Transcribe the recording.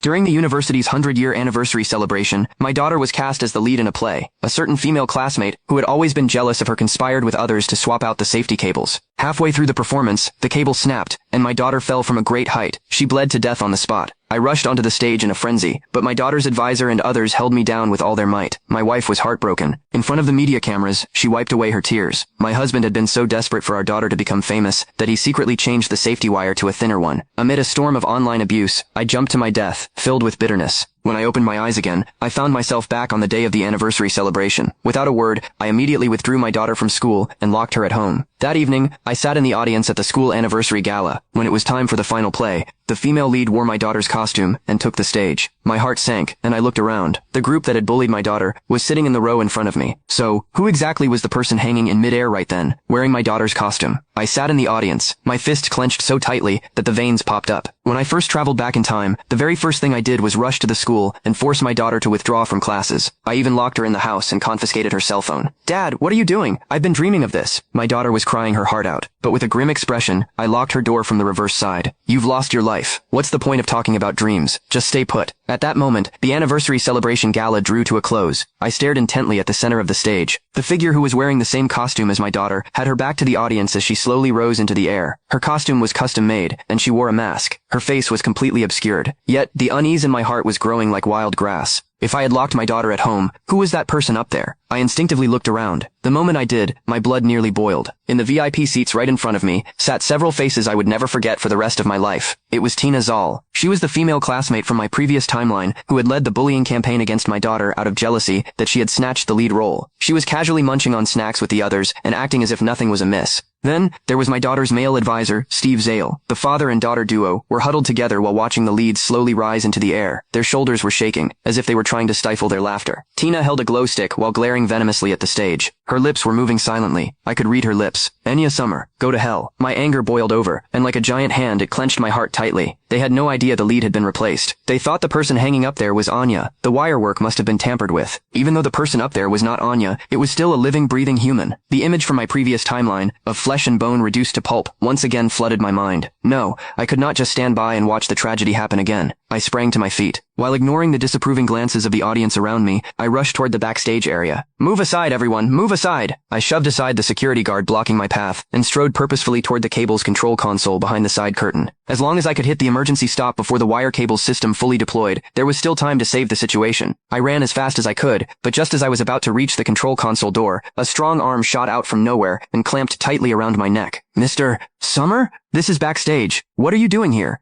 During the university's 100-year anniversary celebration, my daughter was cast as the lead in a play. A certain female classmate, who had always been jealous of her, conspired with others to swap out the safety cables. Halfway through the performance, the cable snapped, and my daughter fell from a great height. She bled to death on the spot. I rushed onto the stage in a frenzy, but my daughter's advisor and others held me down with all their might. My wife was heartbroken. In front of the media cameras, she wiped away her tears. My husband had been so desperate for our daughter to become famous that he secretly changed the safety wire to a thinner one. Amid a storm of online abuse, I jumped to my death, filled with bitterness. When I opened my eyes again, I found myself back on the day of the anniversary celebration. Without a word, I immediately withdrew my daughter from school and locked her at home. That evening, I sat in the audience at the school anniversary gala. When it was time for the final play, the female lead wore my daughter's costume and took the stage. My heart sank, and I looked around. The group that had bullied my daughter was sitting in the row in front of me. So, who exactly was the person hanging in midair right then, wearing my daughter's costume? I sat in the audience, my fist clenched so tightly that the veins popped up. When I first traveled back in time, the very first thing I did was rush to the school and force my daughter to withdraw from classes. I even locked her in the house and confiscated her cell phone. "Dad, what are you doing? I've been dreaming of this." My daughter was crying her heart out, but with a grim expression, I locked her door from the reverse side. "You've lost your life. What's the point of talking about dreams? Just stay put." At that moment, the anniversary celebration gala drew to a close. I stared intently at the center of the stage. The figure who was wearing the same costume as my daughter had her back to the audience as she slowly rose into the air. Her costume was custom made, and she wore a mask. Her face was completely obscured. Yet, the unease in my heart was growing like wild grass. If I had locked my daughter at home, who was that person up there? I instinctively looked around. The moment I did, my blood nearly boiled. In the VIP seats right in front of me, sat several faces I would never forget for the rest of my life. It was Tina Zoll. She was the female classmate from my previous timeline who had led the bullying campaign against my daughter out of jealousy that she had snatched the lead role. She was casually munching on snacks with the others and acting as if nothing was amiss. Then, there was my daughter's male advisor, Steve Zale. The father and daughter duo were huddled together while watching the lead slowly rise into the air. Their shoulders were shaking, as if they were trying to stifle their laughter. Tina held a glow stick while glaring venomously at the stage. Her lips were moving silently. I could read her lips. "Enya Summer, go to hell." My anger boiled over, and like a giant hand it clenched my heart tightly. They had no idea the lead had been replaced. They thought the person hanging up there was Anya. The wire work must have been tampered with. Even though the person up there was not Anya, it was still a living, breathing human. The image from my previous timeline, of flesh and bone reduced to pulp, once again flooded my mind. No, I could not just stand by and watch the tragedy happen again. I sprang to my feet. While ignoring the disapproving glances of the audience around me, I rushed toward the backstage area. "Move aside, everyone, move aside!" I shoved aside the security guard blocking my path and strode purposefully toward the cable's control console behind the side curtain. As long as I could hit the emergency stop before the wire cable system fully deployed, there was still time to save the situation. I ran as fast as I could, but just as I was about to reach the control console door, a strong arm shot out from nowhere and clamped tightly around my neck. "Mr. Summer? This is backstage. What are you doing here?"